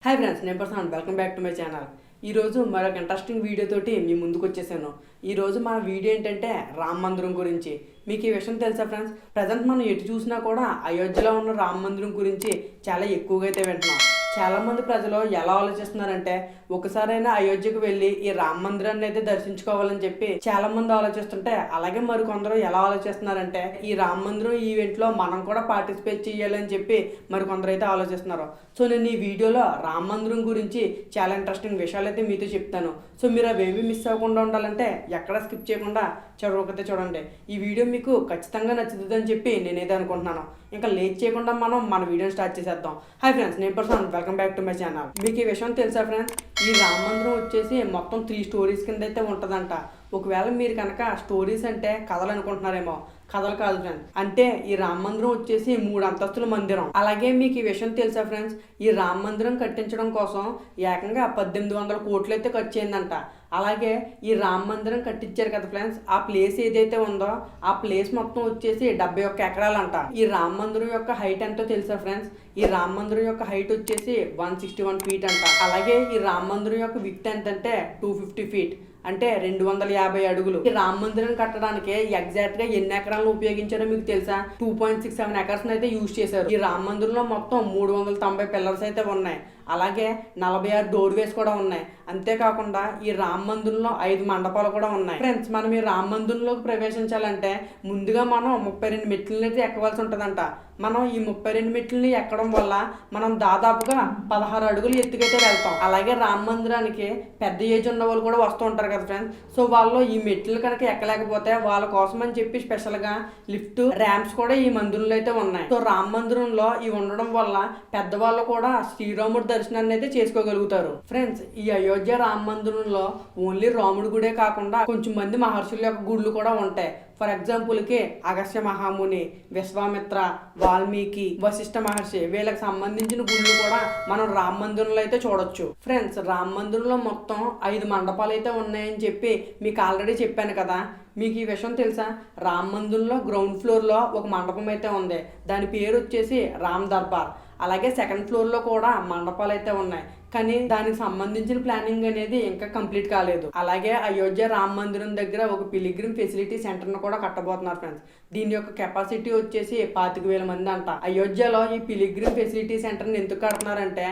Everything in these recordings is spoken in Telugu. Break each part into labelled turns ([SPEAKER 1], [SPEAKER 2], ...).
[SPEAKER 1] హాయ్ ఫ్రెండ్స్, నేను Prashant. Welcome back to my channel. ఈరోజు మరొక ఇంట్రెస్టింగ్ వీడియో తోటి మీ ముందుకు వచ్చేసాను. ఈరోజు మన వీడియో ఏంటంటే రామ మందిరం గురించి. మీకు ఈ విషయం తెలుసా ఫ్రెండ్స్? ప్రజెంట్ మనం ఎటు చూసినా కూడా అయోధ్యలో ఉన్న రామ మందిరం గురించి చాలా ఎక్కువగా అయితే వింటున్నాం. చాలామంది ప్రజలు ఎలా ఆలోచిస్తున్నారంటే, ఒకసారైనా అయోధ్యకు వెళ్ళి ఈ రామ మందిరాన్ని అయితే దర్శించుకోవాలని చెప్పి చాలా మంది ఆలోచిస్తుంటే, అలాగే మరికొందరు ఎలా ఆలోచిస్తున్నారంటే, ఈ రామ మందిరం ఈవెంట్లో మనం కూడా పార్టిసిపేట్ చేయాలని చెప్పి మరికొందరు అయితే ఆలోచిస్తున్నారు. సో నేను ఈ వీడియోలో రామ మందిరం గురించి చాలా ఇంట్రెస్టింగ్ విషయాలు అయితే మీతో చెప్తాను. సో మీరు అవేవి మిస్ అవ్వకుండా ఉండాలంటే ఎక్కడ స్కిప్ చేయకుండా చదవకపోతే చూడండి. ఈ వీడియో మీకు ఖచ్చితంగా నచ్చుతుందని చెప్పి నేనైతే అనుకుంటున్నాను. ఇంకా లేట్ చేయకుండా మనం మన వీడియోని స్టార్ట్ చేసేద్దాం. హాయ్ ఫ్రెండ్స్, నేను Prashant. Welcome back to my channel. మీకు ఈ విషయం తెలుసా ఫ్రెండ్స్? ఈ రామ మందిరం వచ్చేసి మొత్తం 3 స్టోరీస్ కింద అయితే ఉంటుందంట. ఒకవేళ మీరు కనుక స్టోరీస్ అంటే కథలు అనుకుంటున్నారేమో, కథలు కాదు ఫ్రెండ్స్. అంటే ఈ రామ మందిరం వచ్చేసి 3 అంతస్తుల మందిరం. అలాగే మీకు ఈ విషయం తెలుసా ఫ్రెండ్స్? ఈ రామ మందిరం కట్టించడం కోసం ఏకంగా 1800 కోట్లు అయితే ఖర్చు అయిందంట. అలాగే ఈ రామ మందిరం కట్టించారు కదా ఫ్రెండ్స్, ఆ ప్లేస్ ఏదైతే ఉందో ఆ ప్లేస్ మొత్తం వచ్చేసి 71 ఎకరాలంట. ఈ రామ మందిరం యొక్క హైట్ ఎంతో తెలుసా ఫ్రెండ్స్? ఈ రామ మందిరం యొక్క హైట్ వచ్చేసి 161 ఫీట్ అంట. అలాగే ఈ రామ మందిరం యొక్క విడ్త్ ఎంతంటే 250 ఫీట్, అంటే 250 అడుగులు. ఈ రామ మందిరం కట్టడానికి ఎగ్జాక్ట్ గా ఎన్ని ఎకరాలను ఉపయోగించారో మీకు తెలుసా? 2.67 ఎకర్స్ అయితే యూజ్ చేశారు. ఈ రామ మందిరంలో మొత్తం 390 పిల్లర్స్ అయితే ఉన్నాయి. అలాగే 46 డోర్వేస్ కూడా ఉన్నాయి. అంతేకాకుండా ఈ రామ మందిరంలో 5 మండపాలు కూడా ఉన్నాయి. ఫ్రెండ్స్, మనం ఈ రామ మందిరంలోకి ప్రవేశించాలంటే ముందుగా మనం 32 మెట్లని అయితే ఎక్కవలసి ఉంటుందంట. మనం ఈ 32 మెట్లని ఎక్కడం వల్ల మనం దాదాపుగా 16 అడుగులు ఎత్తుకైతే వెళ్తాం. అలాగే రామ మందిరానికి పెద్ద ఏజ్ ఉన్న వాళ్ళు కూడా వస్తూ ఉంటారు కదా ఫ్రెండ్స్. సో వాళ్ళు ఈ మెట్లు కనుక ఎక్కలేకపోతే వాళ్ళ కోసం అని చెప్పి స్పెషల్ గా లిఫ్ట్, ర్యాంప్స్ కూడా ఈ మందిరంలో అయితే ఉన్నాయి. సో రామ మందిరంలో ఇవి ఉండడం వల్ల పెద్దవాళ్ళు కూడా శ్రీరాముడి దర్శనాన్ని అయితే చేసుకోగలుగుతారు. ఫ్రెండ్స్, ఈ అయోధ్య రామ మందిరంలో ఓన్లీ రాముడి గుడే కాకుండా కొంచెం మంది మహర్షుల యొక్క గుళ్ళు కూడా ఉంటాయి. ఫర్ ఎగ్జాంపుల్ కి అగస్త్య మహాముని, విశ్వామిత్ర, వాల్మీకి, వశిష్ఠ మహర్షి, వీళ్ళకి సంబంధించిన గుళ్ళు కూడా మనం రామ మందిరంలో అయితే చూడొచ్చు. ఫ్రెండ్స్, రామ మందిరంలో మొత్తం 5 మండపాలు అయితే ఉన్నాయని చెప్పి మీకు ఆల్రెడీ చెప్పాను కదా. మీకు ఈ విషయం తెలుసా? రామ మందిరంలో గ్రౌండ్ ఫ్లోర్ లో ఒక మండపం అయితే ఉంది. దాని పేరు వచ్చేసి రామ్ దర్బార్. అలాగే సెకండ్ ఫ్లోర్ లో కూడా మండపాలు అయితే ఉన్నాయి. కానీ దానికి సంబంధించిన ప్లానింగ్ అనేది ఇంకా కంప్లీట్ కాలేదు. అలాగే అయోధ్య రామ మందిరం దగ్గర ఒక పిలిగ్రిమ్ ఫెసిలిటీ సెంటర్ ను కూడా కట్టబోతున్నారు ఫ్రెండ్స్. దీని యొక్క కెపాసిటీ వచ్చేసి 25,000 మంది అంట. అయోధ్యలో ఈ పిలిగ్రిమ్ ఫెసిలిటీ సెంటర్ ని ఎందుకు కడుతున్నారంటే,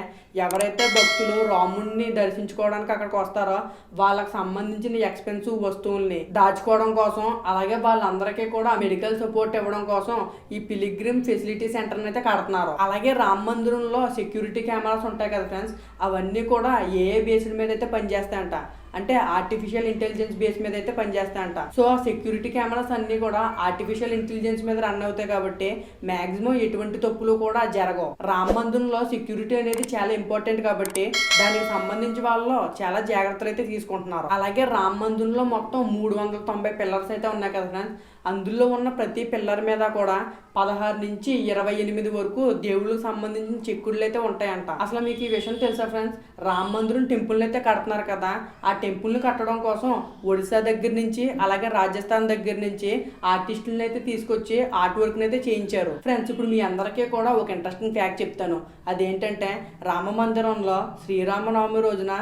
[SPEAKER 1] ఎవరైతే భక్తులు రాముడిని దర్శించుకోవడానికి అక్కడికి వస్తారో వాళ్ళకి సంబంధించిన ఎక్స్పెన్సివ్ వస్తువుల్ని దాచుకోవడం కోసం, అలాగే వాళ్ళందరికీ కూడా మెడికల్ సపోర్ట్ ఇవ్వడం కోసం ఈ పిలిగ్రిమ్ ఫెసిలిటీ సెంటర్ అయితే కడుతున్నారు. అలాగే రామ మందిరంలో సెక్యూరిటీ కెమెరాస్ ఉంటాయి కదా ఫ్రెండ్స్, అవన్నీ కూడా ఏ బేస్డ్ మీద అయితే పనిచేస్తాయంట. అంటే ఆర్టిఫిషియల్ ఇంటెలిజెన్స్ బేస్ మీద అయితే పనిచేస్తాయంట. సో ఆ సెక్యూరిటీ కెమెరాస్ అన్ని కూడా ఆర్టిఫిషియల్ ఇంటెలిజెన్స్ మీద రన్ అవుతాయి కాబట్టి మాక్సిమం ఎటువంటి తప్పులు కూడా జరగవు. రామ మందిరంలో సెక్యూరిటీ అనేది చాలా ఇంపార్టెంట్ కాబట్టి దానికి సంబంధించి వాళ్ళు చాలా జాగ్రత్తలు అయితే తీసుకుంటున్నారు. అలాగే రామ మందిరంలో మొత్తం 390 పిల్లర్స్ అయితే ఉన్నాయి కదా ఫ్రెండ్స్. అందులో ఉన్న ప్రతి పిల్లర్ మీద కూడా 16 నుంచి 28 వరకు దేవుళ్ళకి సంబంధించిన చెక్కుళ్ళు అయితే ఉంటాయంట. అసలు మీకు ఈ విషయం తెలుసా ఫ్రెండ్స్? రామ మందిరం టెంపుల్ అయితే కడుతున్నారు కదా, ఆ టెంపుల్ ని కట్టడం కోసం ఒడిశా దగ్గర నుంచి అలాగే రాజస్థాన్ దగ్గర నుంచి ఆర్టిస్టులను అయితే తీసుకొచ్చి ఆర్ట్ వర్క్ అయితే చేయించారు. ఫ్రెండ్స్, ఇప్పుడు మీ అందరికీ కూడా ఒక ఇంట్రెస్టింగ్ ఫ్యాక్ట్ చెప్తాను. అదేంటంటే, రామ మందిరంలో శ్రీరామనవమి రోజున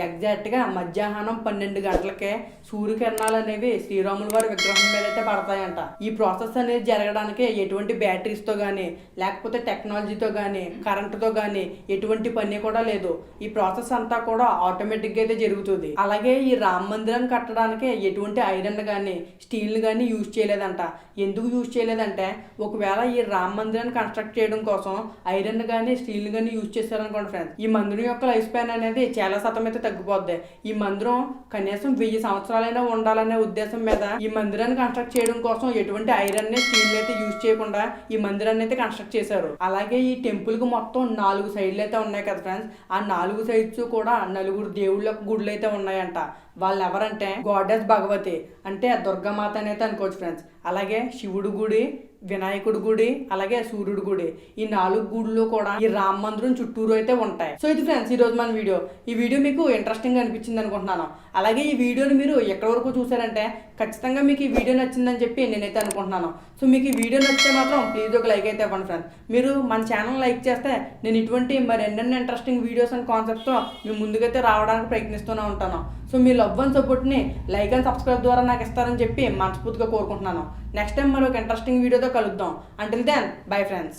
[SPEAKER 1] ఎగ్జాక్ట్ గా మధ్యాహ్నం 12 గంటలకే సూర్యకిరణాలు అనేవి శ్రీరాముల వారి విగ్రహం మీద అయితే పడతాయంట. ఈ ప్రాసెస్ అనేది జరగడానికి ఎటువంటి బ్యాటరీస్ తో గానీ, లేకపోతే టెక్నాలజీతో గానీ, కరెంటుతో గానీ ఎటువంటి పని కూడా లేదు. ఈ ప్రాసెస్ అంతా కూడా ఆటోమేటిక్ గా అయితే జరుగుతుంది. అలాగే ఈ రామ మందిరాన్ని కట్టడానికి ఎటువంటి ఐరన్ గానీ, స్టీల్ గానీ యూజ్ చేయలేదంట. ఎందుకు యూజ్ చేయలేదంటే, ఒకవేళ ఈ రామ మందిరాన్ని కన్స్ట్రక్ట్ చేయడం కోసం ఐరన్ గానీ, స్టీల్ గానీ యూజ్ చేశారనుకోండి ఫ్రెండ్స్, ఈ మందిరం యొక్క లైఫ్ స్పాన్ అనేది చాలా శాతం అయితే తగ్గిపోద్ది. ఈ మందిరం కనీసం 1000 సంవత్సరాలైనా ఉండాలనే ఉద్దేశం మీద ఈ మందిరాన్ని కన్స్ట్రక్ట్ చేయడం కోసం ఎటువంటి ఐరన్ ని, స్టీల్ అయితే యూజ్ చేయకుండా ఈ మందిరాన్ని అయితే కన్స్ట్రక్ట్ చేశారు. అలాగే ఈ టెంపుల్ కు మొత్తం 4 సైడ్లు అయితే ఉన్నాయి కదా ఫ్రెండ్స్. ఆ 4 సైడ్స్ కూడా 4 దేవుళ్ళ గుళ్ళు అయితే ఉన్నాయంట. వాళ్ళు ఎవరంటే గాడెస్ భగవతి, అంటే దుర్గామాత అనేది అనుకోవచ్చు ఫ్రెండ్స్. అలాగే శివుడు గుడి, వినాయకుడి గుడి, అలాగే సూర్యుడి గుడి, ఈ 4 గుడులు కూడా ఈ రామ మందిరం చుట్టూరు అయితే ఉంటాయి. సో ఇది ఫ్రెండ్స్ ఈ రోజు మన వీడియో. ఈ వీడియో మీకు ఇంట్రెస్టింగ్ గా అనిపించింది అనుకుంటున్నాను. అలాగే ఈ వీడియోని మీరు ఎక్కడి వరకు చూసారంటే ఖచ్చితంగా మీకు ఈ వీడియో నచ్చిందని చెప్పి నేనైతే అనుకుంటున్నాను. సో మీకు ఈ వీడియో నచ్చితే మాత్రం ప్లీజ్ ఒక లైక్ అయితే ఇవ్వండి ఫ్రెండ్స్. మీరు మన ఛానల్ లైక్ చేస్తే నేను ఇటువంటి మరి ఎన్నెన్నో ఇంట్రెస్టింగ్ వీడియోస్ అండ్ కాన్సెప్ట్తో మీ ముందుకైతే రావడానికి ప్రయత్నిస్తూనే ఉంటాను. సో మీ లవ్ అండ్ సపోర్ట్ని లైక్ అండ్ సబ్స్క్రైబ్ ద్వారా నాకు ఇస్తారని చెప్పి మనస్ఫూర్తిగా కోరుకుంటున్నాను. నెక్స్ట్ టైం మరొక ఇంట్రెస్టింగ్ వీడియోతో కలుద్దాం. Until then bye friends.